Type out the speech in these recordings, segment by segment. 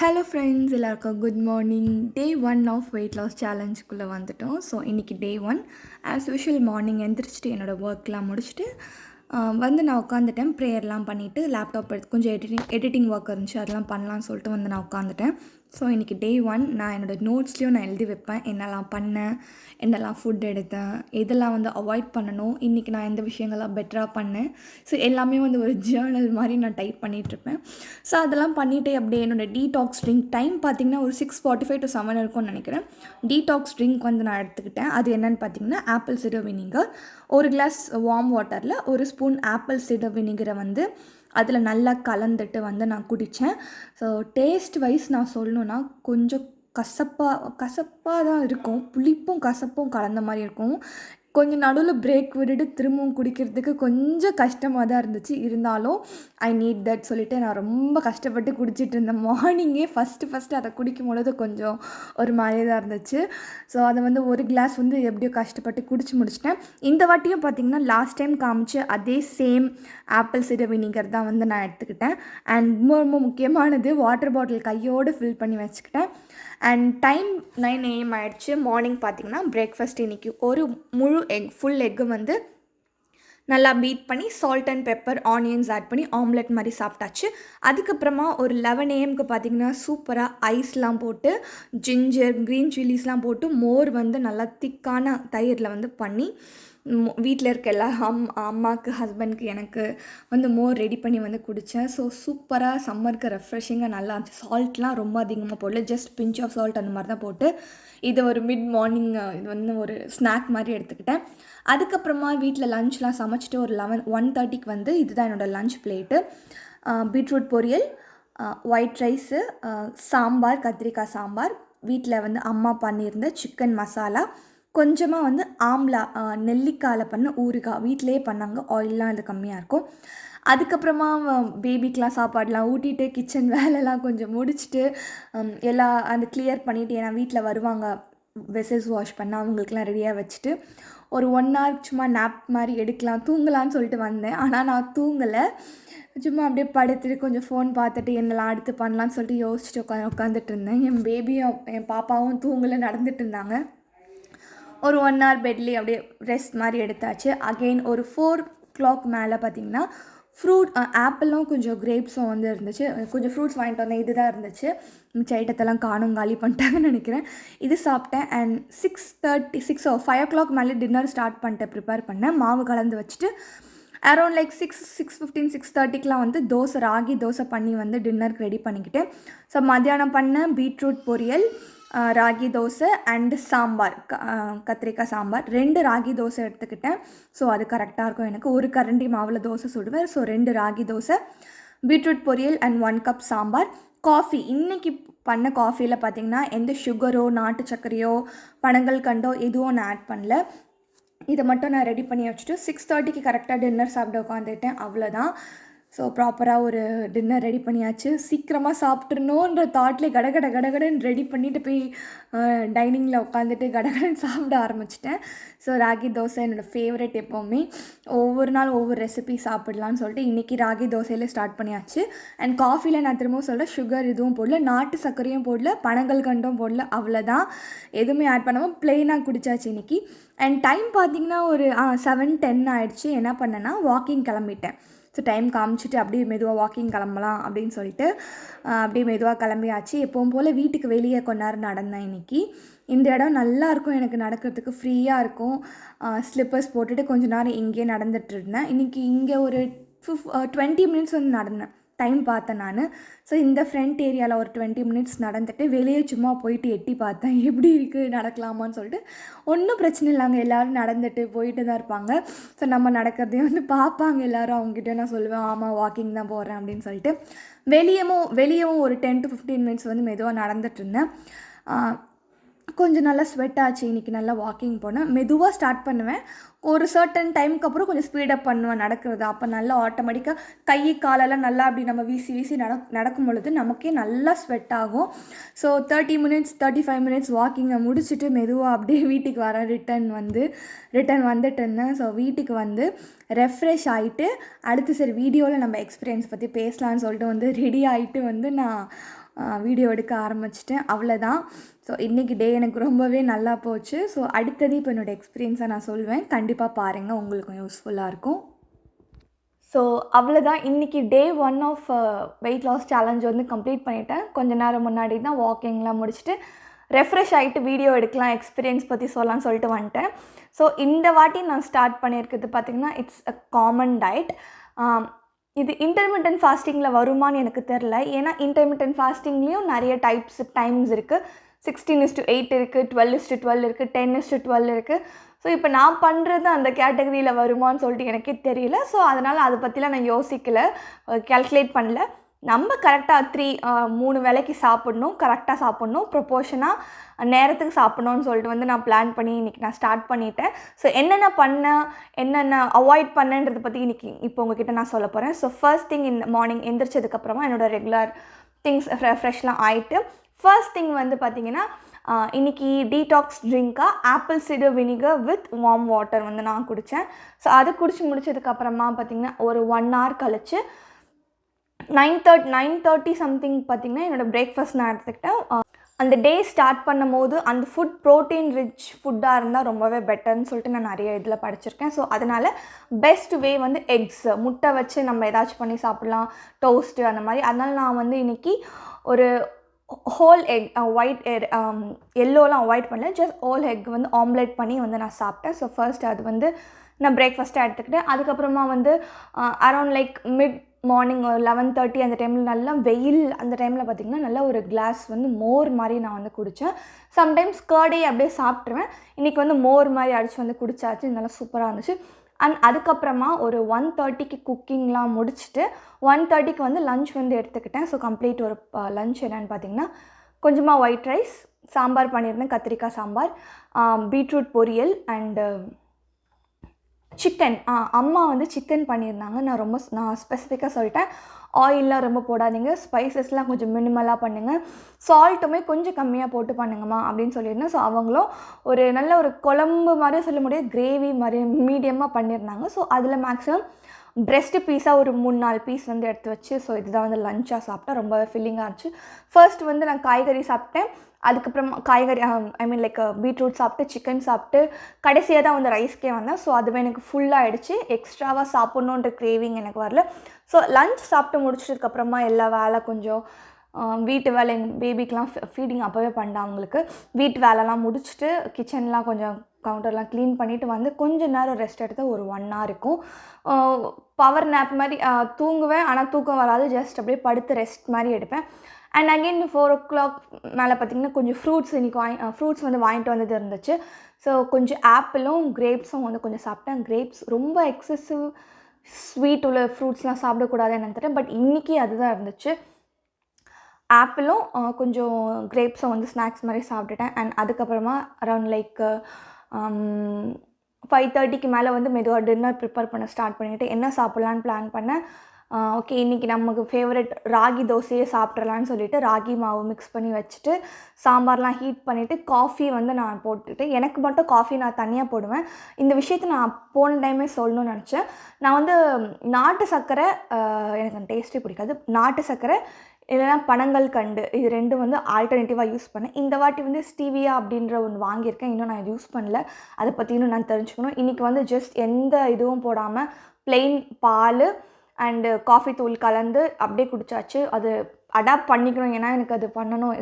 Hello friends, எல்லாருக்கும் good morning. Day 1 of weight loss சேலஞ்சுக்குள்ளே வந்துட்டோம். ஸோ இன்றைக்கி டே 1 ஆஸ் யூஷுவல் மார்னிங் எந்திரிச்சிட்டு என்னோடய ஒர்க்லாம் முடிச்சுட்டு வந்து நான் உட்காந்துட்டேன். ப்ரேயர்லாம் பண்ணிவிட்டு லேப்டாப் எடுத்து கொஞ்சம் எடிட்டிங் ஒர்க் இருந்துச்சு, அதெல்லாம் பண்ணலான்னு சொல்லிட்டு வந்து நான் உட்காந்துட்டேன். ஸோ இன்றைக்கி டே 1 நான் என்னோடய நோட்ஸ்லேயும் நான் எழுதி வைப்பேன், என்னெல்லாம் பண்ணேன், என்னெல்லாம் ஃபுட் எடுத்தேன், எதெல்லாம் வந்து அவாய்ட் பண்ணணும், இன்றைக்கி நான் எந்த விஷயங்கள்லாம் பெட்டராக பண்ணேன். ஸோ எல்லாமே வந்து ஒரு ஜேர்னல் மாதிரி நான் டைப் பண்ணிகிட்ருப்பேன். ஸோ அதெல்லாம் பண்ணிவிட்டு அப்படியே என்னோடய டீடாக்ஸ் ட்ரிங்க் டைம் பார்த்திங்கன்னா ஒரு 6:45 to 7 இருக்கும்னு நினைக்கிறேன். டீடாக்ஸ் ட்ரிங்க் வந்து நான் எடுத்துக்கிட்டேன். அது என்னென்னு பார்த்திங்கன்னா ஆப்பிள் சிடர் வினிகர், ஒரு கிளாஸ் வார்ம் வாட்டரில் ஒரு ஸ்பூன் ஆப்பிள் சிடர் வினிகரை வந்து அதில் நல்லா கலந்துட்டு வந்து நான் குடித்தேன். ஸோ டேஸ்ட் வைஸ் நான் சொல்லணுன்னா கொஞ்சம் கசப்பாக தான் இருக்கும், புளிப்பும் கசப்பும் கலந்த மாதிரி இருக்கும். கொஞ்சம் நடுவில் பிரேக் விட்டுட்டு திரும்பவும் குடிக்கிறதுக்கு கொஞ்சம் கஷ்டமாக தான் இருந்துச்சு. இருந்தாலும் ஐ நீட் தட் சொல்லிவிட்டு நான் ரொம்ப கஷ்டப்பட்டு குடிச்சிட்டு இருந்தேன். மார்னிங்கே ஃபஸ்ட்டு அதை குடிக்கும் பொழுது கொஞ்சம் ஒரு மாதிரி தான் இருந்துச்சு. ஸோ அதை வந்து ஒரு கிளாஸ் வந்து எப்படியோ கஷ்டப்பட்டு குடிச்சு முடிச்சிட்டேன். இந்த வாட்டியும் பார்த்திங்கன்னா லாஸ்ட் டைம் காமிச்சு அதே சேம் ஆப்பிள் சிடர் வினிகர் தான் வந்து நான் எடுத்துக்கிட்டேன். அண்ட் ரொம்ப முக்கியமானது வாட்டர் பாட்டில் கையோடு ஃபில் பண்ணி வச்சுக்கிட்டேன். அண்ட் டைம் 9 AM ஆகிடுச்சு. மார்னிங் பார்த்திங்கன்னா பிரேக்ஃபாஸ்ட் இன்றைக்கி ஒரு முழு ஃபுல் எக்கு வந்து நல்லா பீட் பண்ணி salt and pepper onions add பண்ணி ஆம்லெட் மாதிரி சாப்பிட்டாச்சு. அதுக்கப்புறமா ஒரு 11 AMக்கு பார்த்திங்கன்னா சூப்பராக ஐஸ்லாம் போட்டு ஜிஞ்சர் க்ரீன் சில்லிஸ்லாம் போட்டு மோர் வந்து நல்லா திக்கான தயிரில் வந்து பண்ணி வீட்டில் இருக்க எல்லா அம்மாவுக்கு ஹஸ்பண்ட்க்கு எனக்கு வந்து மோர் ரெடி பண்ணி வந்து குடித்தேன். ஸோ சூப்பராக சம்மருக்கு ரெஃப்ரெஷிங்காக நல்லா இருந்துச்சு. சால்ட்லாம் ரொம்ப அதிகமாக போடல, ஜஸ்ட் பிஞ்ச் ஆஃப் சால்ட் அந்த மாதிரி தான் போட்டு இதை ஒரு மிட் மார்னிங் இது வந்து ஒரு ஸ்நாக் மாதிரி எடுத்துக்கிட்டேன். அதுக்கப்புறமா வீட்டில் லஞ்ச்லாம் சமைச்சிட்டு ஒரு 1:30க்கு வந்து இதுதான் என்னோடய லஞ்ச் பிளேட்டு. பீட்ரூட் பொரியல், ஒயிட் ரைஸு, சாம்பார், கத்திரிக்காய் சாம்பார், வீட்டில் வந்து அம்மா பண்ணியிருந்த சிக்கன் மசாலா, கொஞ்சமாக வந்து ஆம்லா நெல்லிக்காயில் பண்ண ஊறுகாய் வீட்டிலேயே பண்ணாங்க, ஆயிலெலாம் அது கம்மியாக இருக்கும். அதுக்கப்புறமா பேபிக்கெலாம் சாப்பாடெலாம் ஊட்டிட்டு கிச்சன் வேலைலாம் கொஞ்சம் முடிச்சுட்டு எல்லாம் அந்த கிளியர் பண்ணிவிட்டு, ஏன்னா வீட்டில் வருவாங்க வெசல்ஸ் வாஷ் பண்ண, அவங்களுக்குலாம் ரெடியாக வச்சுட்டு ஒரு 1 hour சும்மா நாப் மாதிரி எடுக்கலாம் தூங்கலான்னு சொல்லிட்டு வந்தேன். ஆனால் நான் தூங்கலை, சும்மா அப்படியே படுத்துட்டு கொஞ்சம் ஃபோன் பார்த்துட்டு என்னெல்லாம் அடுத்து பண்ணலான்னு சொல்லிட்டு யோசிச்சுட்டு உட்காந்துட்டு இருந்தேன். என் பேபியும் என் பாப்பாவும் தூங்கலை, நடந்துட்டு இருந்தாங்க. ஒரு 1 hour பெட்லேயே அப்படியே ரெஸ்ட் மாதிரி எடுத்தாச்சு. அகெயின் ஒரு 4 o'clock மேலே பார்த்திங்கன்னா ஃப்ரூட் ஆப்பிளும் கொஞ்சம் கிரேப்ஸும் வந்து இருந்துச்சு. கொஞ்சம் ஃப்ரூட்ஸ் வாங்கிட்டு வந்தேன், இது தான் இருந்துச்சு. மிச்ச ஐட்டத்தெல்லாம் காலி பண்ணிட்டாங்கன்னு நினைக்கிறேன். இது சாப்பிட்டேன். அண்ட் 5 o'clock மேலே டின்னர் ஸ்டார்ட் பண்ணிட்டேன், ப்ரிப்பேர் பண்ணேன். மாவு கலந்து வச்சுட்டு அரௌண்ட் லைக் 6:15 6:30க்குலாம் வந்து ராகி தோசை பண்ணி வந்து டின்னருக்கு ரெடி பண்ணிக்கிட்டேன். ஸோ மத்தியானம் பண்ண பீட்ரூட் பொரியல், ராகி தோசை அண்டு சாம்பார், கத்திரிக்காய் சாம்பார், 2 ராகி தோசை எடுத்துக்கிட்டேன். ஸோ அது கரெக்டாக இருக்கும் எனக்கு. ஒரு கரண்டி மாவில் தோசை சுடுவேன். ஸோ 2 ராகி தோசை, பீட்ரூட் பொரியல் அண்ட் 1 cup சாம்பார். காஃபி இன்றைக்கி பண்ண காஃபியில் பார்த்திங்கன்னா எந்த சுகரோ நாட்டு சர்க்கரையோ பனங்கள் கண்டோ எதுவும் நான் ஆட் பண்ணல. இதை மட்டும் நான் ரெடி பண்ணி வச்சுட்டு 6:30க்கு கரெக்டாக டின்னர் சாப்பிட உட்காந்துட்டேன். அவ்வளோதான். ஸோ ப்ராப்பராக ஒரு டின்னர் ரெடி பண்ணியாச்சு. சீக்கிரமாக சாப்பிட்றணுன்ற தாட்லேயே கடகடன்னு ரெடி பண்ணிவிட்டு போய் டைனிங்கில் உட்காந்துட்டு கடகடன்னு சாப்பிட ஆரம்பிச்சிட்டேன். ஸோ ராகி தோசை என்னோடய ஃபேவரட். எப்போவுமே ஒவ்வொரு நாள் ஒவ்வொரு ரெசிபி சாப்பிட்லான்னு சொல்லிட்டு இன்றைக்கி ராகி தோசையில் ஸ்டார்ட் பண்ணியாச்சு. அண்ட் காஃபியில் நான் திரும்பவும் சொல்கிறேன், சுகர் எதுவும் போடல, நாட்டு சர்க்கரையும் போடல, பனங்கள் கண்டும் போடல. அவ்வளோதான், எதுவுமே ஆட் பண்ணாமல் ப்ளெயினாக குடித்தாச்சு இன்றைக்கி. அண்ட் டைம் பார்த்திங்கன்னா ஒரு 7:10 ஆகிடுச்சு. என்ன பண்ணேன்னா வாக்கிங் கிளம்பிட்டேன். ஸோ டைம் காமிச்சிட்டு அப்படியே மெதுவாக வாக்கிங் கிளம்பலாம் அப்படின்னு சொல்லிட்டு அப்படியே மெதுவாக கிளம்பியாச்சு. எப்பவும் போல் வீட்டுக்கு வெளியே கொஞ்ச நேரம் நடந்தேன் இன்றைக்கி. இந்த இடம் நல்லாயிருக்கும், எனக்கு நடக்கிறதுக்கு ஃப்ரீயாக இருக்கும். ஸ்லிப்பர்ஸ் போட்டுட்டு கொஞ்ச நேரம் இங்கேயே நடந்துகிட்டு இருந்தேன். இன்றைக்கி இங்கே ஒரு 20 minutes வந்து நடந்தேன், டைம் பார்த்தேன் நான். ஸோ இந்த ஃப்ரண்ட் ஏரியாவில் ஒரு 20 minutes நடந்துட்டு வெளியே சும்மா போயிட்டு எட்டி பார்த்தேன், எப்படி இருக்குது நடக்கலாமான்னு சொல்லிட்டு. ஒன்றும் பிரச்சனை இல்லைங்க, எல்லோரும் நடந்துட்டு போயிட்டு தான் இருப்பாங்க. ஸோ நம்ம நடக்கிறதையும் வந்து பார்ப்பாங்க எல்லோரும். அவங்ககிட்ட நான் சொல்லுவேன், ஆமாம் வாக்கிங் தான் போகிறேன் அப்படின்னு சொல்லிட்டு. வெளியவும் ஒரு 10 to 15 minutes வந்து மெதுவாக நடந்துட்டு இருந்தேன். கொஞ்சம் நல்லா ஸ்வெட் ஆச்சு. இன்றைக்கி நல்லா வாக்கிங் போனேன். மெதுவாக ஸ்டார்ட் பண்ணுவேன், ஒரு சர்டன் டைமுக்கு அப்புறம் கொஞ்சம் ஸ்பீடப் பண்ணுவேன் நடக்கிறது. அப்போ நல்லா ஆட்டோமேட்டிக்காக கை காலெல்லாம் நல்லா அப்படி நம்ம வீசி நடக்கும் பொழுது நமக்கே நல்லா ஸ்வெட் ஆகும். ஸோ 30 minutes 35 minutes வாக்கிங்கை முடிச்சுட்டு மெதுவாக அப்படியே வீட்டுக்கு வரேன். ரிட்டன் வந்துட்டு இருந்தேன். ஸோ வீட்டுக்கு வந்து ரெஃப்ரெஷ் ஆகிட்டு அடுத்து சரி வீடியோவில் நம்ம எக்ஸ்பீரியன்ஸ் பற்றி பேசலான்னு சொல்லிட்டு வந்து ரெடி ஆகிட்டு வந்து நான் வீடியோ எடுக்க ஆரம்பிச்சிட்டேன். அவ்வளோதான். ஸோ இன்றைக்கி டே எனக்கு ரொம்பவே நல்லா போச்சு. ஸோ அடுத்தது இப்போ என்னோடய எக்ஸ்பீரியன்ஸை நான் சொல்வேன். கண்டிப்பாக பாருங்கள், உங்களுக்கும் யூஸ்ஃபுல்லாக இருக்கும். ஸோ அவ்வளோதான். இன்றைக்கி டே 1 ஆஃப் வெயிட் லாஸ் சேலஞ்ச் வந்து கம்ப்ளீட் பண்ணிட்டேன். கொஞ்ச நேரம் முன்னாடி தான் வாக்கிங்லாம் முடிச்சுட்டு ரெஃப்ரெஷ் ஆகிட்டு வீடியோ எடுக்கலாம், எக்ஸ்பீரியன்ஸ் பற்றி சொல்லலாம்னு சொல்லிட்டு வந்துட்டேன். ஸோ இந்த வாட்டி நான் ஸ்டார்ட் பண்ணியிருக்கிறது பார்த்திங்கன்னா, இட்ஸ் அ காமன் டயட். இது இன்டர்மிட்டன்ட் ஃபாஸ்டிங்கில் வருமானு எனக்கு தெரில. ஏன்னா இன்டர்மிட்டன்ட் ஃபாஸ்டிங்லேயும் நிறைய டைம்ஸ் இருக்குது. 16:8 இருக்குது, 12:12 இருக்குது, 10:12 இருக்குது. ஸோ இப்போ நான் பண்ணுறது அந்த கேட்டகரியில் வருமானு சொல்லிட்டு எனக்கே தெரியல. ஸோ அதனால் அதை பற்றிலாம் நான் யோசிக்கலை, கேல்குலேட் பண்ணல. நம்ம கரெக்டாக 3 வேளைக்கு சாப்பிட்ணும், கரெக்டாக சாப்பிட்ணும், ப்ரொப்போர்ஷனாக நேரத்துக்கு சாப்பிட்ணுன்னு சொல்லிட்டு வந்து நான் பிளான் பண்ணி இன்றைக்கி நான் ஸ்டார்ட் பண்ணிட்டேன். ஸோ என்னென்ன அவாய்ட் பண்ணேன்றதை பற்றி இப்போ உங்ககிட்ட நான் சொல்ல போகிறேன். ஸோ ஃபர்ஸ்ட் திங் இந்த மார்னிங் எந்திரிச்சதுக்கப்புறமா என்னோடய ரெகுலர் திங்ஸ் ஃப்ரெஷ்லாம் ஆகிட்டு, ஃபர்ஸ்ட் திங் வந்து பார்த்திங்கன்னா, இன்றைக்கி டீடாக்ஸ் ட்ரிங்காக apple cider vinegar with warm water வந்து நான் குடித்தேன். ஸோ அது குடிச்சு முடிச்சதுக்கப்புறமா பார்த்திங்கன்னா ஒரு 1 hour கழிச்சு 9:30 சம்திங் பார்த்திங்கன்னா என்னோடய பிரேக்ஃபாஸ்ட் நான் எடுத்துக்கிட்டேன். அந்த டே ஸ்டார்ட் பண்ணும் போது அந்த ஃபுட் ப்ரோட்டீன் ரிச் ஃபுட்டாக இருந்தால் ரொம்பவே பெட்டர்னு சொல்லிட்டு நான் நிறைய இதில் படிச்சிருக்கேன். ஸோ அதனால் பெஸ்ட் வே வந்து எக்ஸ், முட்டை வச்சு நம்ம ஏதாச்சும் பண்ணி சாப்பிட்லாம், டோஸ்ட்டு அந்த மாதிரி. அதனால் நான் வந்து இன்றைக்கி ஒரு ஹோல் எக், ஒயிட் எல்லோலாம் அவாய்ட் பண்ணல, ஜஸ்ட் ஹோல் எக் வந்து ஆம்லேட் பண்ணி வந்து நான் சாப்பிட்டேன். ஸோ ஃபர்ஸ்ட் அது வந்து நான் பிரேக்ஃபாஸ்ட்டாக எடுத்துக்கிட்டேன். அதுக்கப்புறமா வந்து அரௌண்ட் லைக் மிட் மார்னிங் ஒரு 11:30 அந்த டைமில் நல்லா வெயில், அந்த டைமில் பார்த்திங்கன்னா நல்லா ஒரு கிளாஸ் வந்து மோர் மாதிரி நான் வந்து குடித்தேன். சம்டைம்ஸ் கர்டே அப்படியே சாப்பிட்ருவேன். இன்றைக்கி வந்து மோர் மாதிரி அடித்து வந்து குடித்தாச்சு, நல்லா சூப்பராக இருந்துச்சு. அண்ட் அதுக்கப்புறமா ஒரு 1:30க்கு குக்கிங்லாம் முடிச்சுட்டு 1:30க்கு வந்து லன்ச் வந்து எடுத்துக்கிட்டேன். ஸோ கம்ப்ளீட் ஒரு லன்ச் என்னென்னு பார்த்திங்கன்னா, கொஞ்சமாக ஒயிட் ரைஸ், சாம்பார் பண்ணியிருந்தேன், கத்திரிக்காய் சாம்பார், பீட்ரூட் பொரியல் அண்டு சிக்கன். அம்மா வந்து சிக்கன் பண்ணியிருந்தாங்க. நான் ஸ்பெசிஃபிக்காக சொல்லிட்டேன், ஆயிலெலாம் ரொம்ப போடாதீங்க, ஸ்பைசஸ்லாம் கொஞ்சம் மினிமலாக பண்ணுங்கள், சால்ட்டுமே கொஞ்சம் கம்மியாக போட்டு பண்ணுங்கம்மா அப்படின்னு சொல்லியிருந்தேன். ஸோ அவங்களும் ஒரு நல்ல ஒரு குழம்பு மாதிரி சொல்ல முடியாது, கிரேவி மாதிரி மீடியமாக பண்ணியிருந்தாங்க. ஸோ அதில் மேக்ஸிமம் பிரெஸ்ட்டு பீஸாக ஒரு 3-4 பீஸ் வந்து எடுத்து வச்சு, ஸோ இதுதான் வந்து லஞ்சாக சாப்பிட்டேன். ரொம்ப ஃபில்லிங்காக இருந்துச்சு. ஃபர்ஸ்ட் வந்து நான் காய்கறி சாப்பிட்டேன். அதுக்கப்புறமா காய்கறி லைக் பீட்ரூட் சாப்பிட்டு, சிக்கன் சாப்பிட்டு, கடைசியாக தான் வந்து ரைஸ்க்கே வந்தேன். ஸோ அதுவே எனக்கு ஃபுல்லாகிடுச்சு. எக்ஸ்ட்ராவாக சாப்பிட்ணுன்ற கிரேவிங் எனக்கு வரல. ஸோ லஞ்ச் சாப்பிட்டு முடிச்சதுக்கப்புறமா எல்லா வேலை கொஞ்சம் வீட்டு வேலை, எங்கள் பேபிக்கெலாம் ஃபீடிங் அப்போவே பண்ணிட்டேன். அவங்களுக்கு வீட்டு வேலைலாம் முடிச்சுட்டு கிச்சன்லாம் கொஞ்சம் கவுண்டர்லாம் க்ளீன் பண்ணிவிட்டு வந்து கொஞ்சம் நேரம் ரெஸ்ட் எடுத்து ஒரு 1 hour இருக்கும். பவர் நேப் மாதிரி தூங்குவேன், ஆனால் தூக்கம் வராது, ஜஸ்ட் அப்படியே படுத்து ரெஸ்ட் மாதிரி எடுப்பேன். அண்ட் அகெயின் 4 o'clock மேலே பார்த்திங்கன்னா கொஞ்சம் ஃப்ரூட்ஸ் இன்றைக்கி ஃப்ரூட்ஸ் வந்து வாங்கிட்டு வந்தது இருந்துச்சு. ஸோ கொஞ்சம் ஆப்பிளும் கிரேப்ஸும் வந்து கொஞ்சம் சாப்பிட்டேன். கிரேப்ஸ் ரொம்ப எக்ஸசிவ் ஸ்வீட் உள்ள ஃப்ரூட்ஸ்லாம் சாப்பிடக்கூடாது என்னன்னு தெரியும், பட் இன்றைக்கி அதுதான் இருந்துச்சு. ஆப்பிளும் கொஞ்சம் கிரேப்ஸும் வந்து ஸ்நாக்ஸ் மாதிரி சாப்பிட்டுட்டேன். அண்ட் அதுக்கப்புறமா அரௌண்ட் லைக் 5:30க்கு மேலே வந்து மெதுவாக டின்னர் ப்ரிப்பேர் பண்ண ஸ்டார்ட் பண்ணிவிட்டு என்ன சாப்பிட்லான்னு பிளான் பண்ணேன். ஓகே, இன்றைக்கி நமக்கு ஃபேவரட் ராகி தோசையே சாப்பிட்றலான்னு சொல்லிவிட்டு ராகி மாவு மிக்ஸ் பண்ணி வச்சுட்டு சாம்பார்லாம் ஹீட் பண்ணிவிட்டு காஃபி வந்து நான் போட்டுட்டு, எனக்கு மட்டும் காஃபி நான் தனியாக போடுவேன். இந்த விஷயத்தை நான் போன டைமே சொல்லணும்னு நினச்சேன். நான் வந்து நாட்டு சர்க்கரை, எனக்கு அந்த டேஸ்ட்டே பிடிக்காது, நாட்டு சர்க்கரை இல்லைனா பனங்கல்கண்டு, இது 2 வந்து ஆல்டர்னேட்டிவாக யூஸ் பண்ணேன். இந்த வாட்டி வந்து ஸ்டீவியா அப்படின்ற ஒன்று வாங்கியிருக்கேன், இன்னும் நான் யூஸ் பண்ணல, அதை பற்றி இன்னும் நான் தெரிஞ்சுக்கணும். இன்றைக்கி வந்து ஜஸ்ட் எந்த இதுவும் போடாமல் ப்ளெயின் பால் அண்டு காஃபி தூள் கலந்து அப்படியே குடித்தாச்சு. அது அடாப்ட் பண்ணிக்கணும், ஏன்னா எனக்கு அது பண்ணணும்.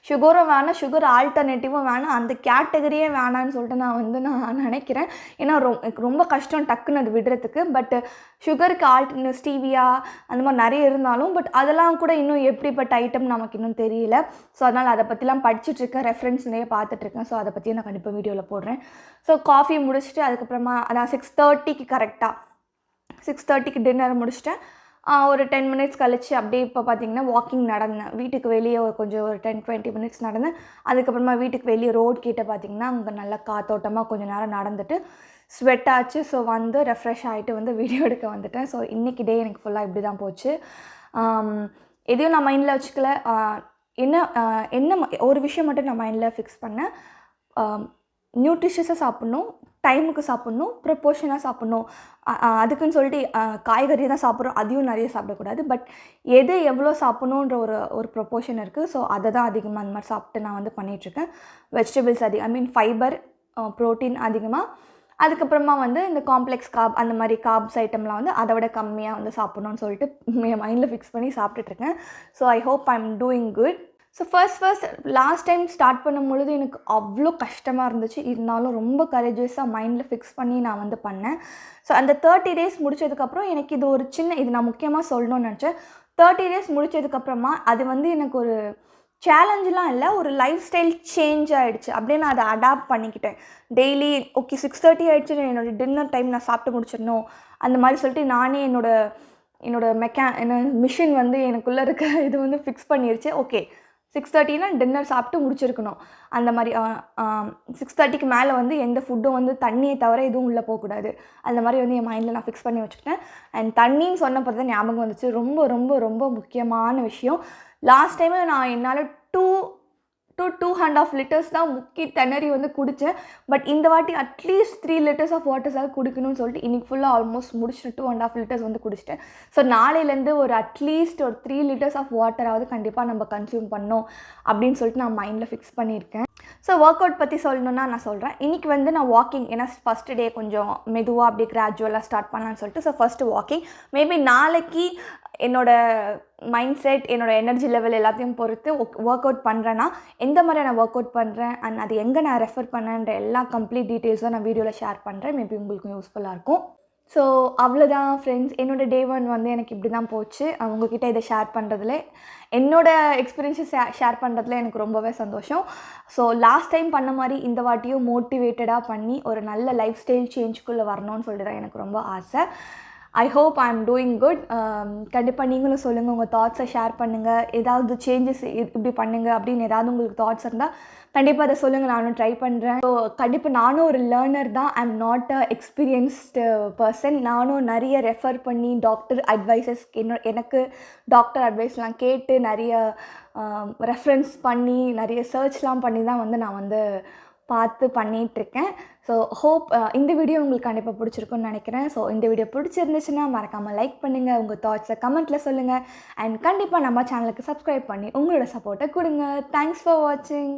சுகரும் வேணாம், சுகர் ஆல்டர்னேட்டிவும் வேணாம், அந்த கேட்டகரியே வேணான்னு சொல்லிட்டு நான் நினைக்கிறேன். ஏன்னா ரொம்ப கஷ்டம் டக்குன்னு அது விடுறதுக்கு. பட் சுகருக்கு ஸ்டீவியா அந்த மாதிரி நிறைய இருந்தாலும், பட் அதெல்லாம் கூட இன்னும் எப்படிப்பட்ட ஐட்டம் நமக்கு இன்னும் தெரியல. ஸோ அதனால் அதை பற்றிலாம் படிச்சுட்ருக்கேன், ரெஃபரன்ஸ் நிறைய பார்த்துட்ருக்கேன். ஸோ அதை பற்றியும் நான் கண்டிப்பாக வீடியோவில் போடுறேன். ஸோ காஃபி முடிச்சுட்டு அதுக்கப்புறமா அதான் 6:30க்கு கரெக்டாக 6:30க்கு டின்னர் முடிச்சிட்டேன். ஒரு 10 minutes கழிச்சு அப்படியே இப்போ பார்த்திங்கன்னா வாக்கிங் நடந்தேன். வீட்டுக்கு வெளியே கொஞ்சம் ஒரு 10-20 minutes நடந்தேன். அதுக்கப்புறமா வீட்டுக்கு வெளியே ரோட் கிட்டே பார்த்திங்கன்னா அங்கே நல்லா காத்தோட்டமாக கொஞ்சம் நேரம் நடந்துட்டு ஸ்வெட் ஆச்சு. ஸோ வந்து ரெஃப்ரெஷ் ஆகிட்டு வந்து வீடியோ எடுக்க வந்துட்டேன். ஸோ இன்றைக்கி டே எனக்கு ஃபுல்லாக இப்படி தான் போச்சு. எதையும் நான் மைண்டில் வச்சுக்கல. என்ன ஒரு விஷயம் மட்டும் நான் மைண்டில் ஃபிக்ஸ் பண்ணேன், நியூட்ரிஷியஸாக சாப்பிட்ணும், டைமுக்கு சாப்பிட்ணும், ப்ரொப்போர்ஷனாக சாப்பிட்ணும். அதுக்குன்னு சொல்லிட்டு காய்கறி தான் சாப்பிட்றோம், அதையும் நிறைய சாப்பிடக்கூடாது. பட் எது எவ்வளோ சாப்பிட்ணுன்ற ஒரு ஒரு ப்ரொப்போர்ஷன் இருக்குது. ஸோ அதை தான் அதிகமாக அந்த மாதிரி சாப்பிட்டு நான் வந்து பண்ணிகிட்ருக்கேன். வெஜிடபிள்ஸ் ஐ மீன் ஃபைபர், ப்ரோட்டீன் அதிகமாக. அதுக்கப்புறமா வந்து இந்த காம்ப்ளெக்ஸ் கார்ப் அந்த மாதிரி கார்ப்ஸ் ஐட்டம்லாம் வந்து அதை விட கம்மியாக வந்து சாப்பிட்ணுன்னு சொல்லிட்டு என் மைண்டில் ஃபிக்ஸ் பண்ணி சாப்பிட்டுட்ருக்கேன். So I hope I am doing good. So first last time start பண்ணும்பொழுது எனக்கு அவ்வளோ கஷ்டமாக இருந்துச்சு. இருந்தாலும் ரொம்ப கரேஜியஸாக மைண்டில் ஃபிக்ஸ் பண்ணி நான் வந்து பண்ணேன். ஸோ அந்த 30 டேஸ் முடித்ததுக்கப்புறம் எனக்கு இது ஒரு இது நான் முக்கியமாக சொல்லணும்னு நினச்சேன். 30 டேஸ் முடித்ததுக்கப்புறமா அது வந்து எனக்கு ஒரு சேலஞ்செலாம் இல்லை, ஒரு லைஃப் ஸ்டைல் சேஞ்ச் ஆகிடுச்சு. அப்படியே நான் அதை அடாப்ட் பண்ணிக்கிட்டேன். டெய்லி ஓகே 6:30 ஆகிடுச்சு, என்னோடய டின்னர் டைம் நான் சாப்பிட்டு முடிச்சிடணும் அந்த மாதிரி சொல்லிட்டு நானே என்னோட மிஷின் வந்து எனக்குள்ளே இருக்க இது வந்து ஃபிக்ஸ் பண்ணிருச்சு. ஓகே 6:30னா டின்னர் சாப்பிட்டு முடிச்சிருக்கணும். அந்த மாதிரி 6:30க்கு மேலே வந்து எந்த ஃபுட்டும் வந்து தண்ணியை தவிர எதுவும் உள்ளே போகக்கூடாது. அந்த மாதிரி வந்து என் மைண்டில் நான் ஃபிக்ஸ் பண்ணி வச்சுக்கிட்டேன். அண்ட் தண்ணின்னு சொன்னப்போ தான் ஞாபகம் வந்துச்சு, ரொம்ப ரொம்ப ரொம்ப முக்கியமான விஷயம். லாஸ்ட் டைமே நான் என்னால் 2.5 லிட்டர்ஸ் தான் முக்கி திணறி வந்து குடித்தேன். பட் இந்த வாட்டி அட்லீஸ்ட் 3 லிட்டர்ஸ் ஆஃப் வாட்டர்ஸாவது குடிக்கணும்னு சொல்லிட்டு இன்றைக்கி ஃபுல்லாக ஆல்மோஸ்ட் முடிச்சுட்டு 2.5 லிட்டர்ஸ் வந்து குடிச்சிட்டேன். ஸோ நாளையிலேருந்து ஒரு அட்லீஸ்ட் ஒரு 3 லிட்டர்ஸ் ஆஃப் வாட்டராவது கண்டிப்பாக நம்ம கன்சியூம் பண்ணோம் அப்படின்னு சொல்லிட்டு நான் மைண்டில் ஃபிக்ஸ் பண்ணியிருக்கேன். ஸோ ஒர்க் அவுட் பற்றி சொல்லணுன்னா நான் சொல்கிறேன். இன்றைக்கி வந்து நான் வாக்கிங், ஏன்னா ஃபஸ்ட்டு டே கொஞ்சம் மெதுவாக அப்படியே கிராஜுவலாக ஸ்டார்ட் பண்ணலான்னு சொல்லிட்டு ஸோ ஃபஸ்ட்டு வாக்கிங். மேபி நாளைக்கு என்னோடய மைண்ட் செட், என்னோடய எனர்ஜி லெவல் எல்லாத்தையும் பொறுத்து ஒர்க் அவுட் பண்ணுறேன்னா எந்த மாதிரி நான் ஒர்க் அவுட் பண்ணுறேன் அண்ட் அது எங்கே நான் ரெஃபர் பண்ணேன்ற எல்லா கம்ப்ளீட் டீட்டெயில்ஸும் நான் வீடியோவில் ஷேர் பண்ணுறேன். மேபி உங்களுக்கும் யூஸ்ஃபுல்லாக இருக்கும். ஸோ அவ்வளோதான் ஃப்ரெண்ட்ஸ், என்னோடய டே 1 வந்து எனக்கு இப்படி தான் போச்சு. உங்ககிட்ட இதை ஷேர் பண்ணுறதுல, என்னோடய எக்ஸ்பீரியன்ஸை ஷேர் பண்ணுறதுல எனக்கு ரொம்பவே சந்தோஷம். ஸோ லாஸ்ட் டைம் பண்ண மாதிரி இந்த வாட்டியும் மோட்டிவேட்டடாக பண்ணி ஒரு நல்ல லைஃப் ஸ்டைல் சேஞ்சுக்குள்ளே வரணும்னு சொல்லிட்டு தான் எனக்கு ரொம்ப ஆசை. ஐ hope I am doing good. கண்டிப்பாக நீங்களும் சொல்லுங்கள், உங்கள் தாட்ஸை ஷேர் பண்ணுங்கள். ஏதாவது சேஞ்சஸ் இப்படி பண்ணுங்கள் அப்படின்னு ஏதாவது உங்களுக்கு தாட்ஸ் இருந்தால் கண்டிப்பாக அதை சொல்லுங்கள், நானும் ட்ரை பண்ணுறேன். ஸோ கண்டிப்பாக நானும் ஒரு லேர்னர் தான், I am not a experienced person. நானும் நிறைய ரெஃபர் பண்ணி டாக்டர் அட்வைசஸ் எனக்கு டாக்டர் அட்வைஸ்லாம் கேட்டு நிறைய ரெஃபரன்ஸ் பண்ணி நிறைய சர்ச்லாம் பண்ணி தான் வந்து நான் வந்து பார்த்து பண்ணிகிட்ருக்கேன். ஸோ ஹோப் இந்த வீடியோ உங்களுக்கு கண்டிப்பாக பிடிச்சிருக்குன்னு நினைக்கிறேன். ஸோ இந்த வீடியோ பிடிச்சிருந்துச்சுன்னா மறக்காமல் லைக் பண்ணுங்கள், உங்கள் தாட்ஸை கமெண்ட்டில் சொல்லுங்கள். அண்ட் கண்டிப்பாக நம்ம சேனலுக்கு சப்ஸ்கிரைப் பண்ணி உங்களோட சப்போர்ட்டை கொடுங்க. தேங்க்ஸ் ஃபார் வாட்சிங்.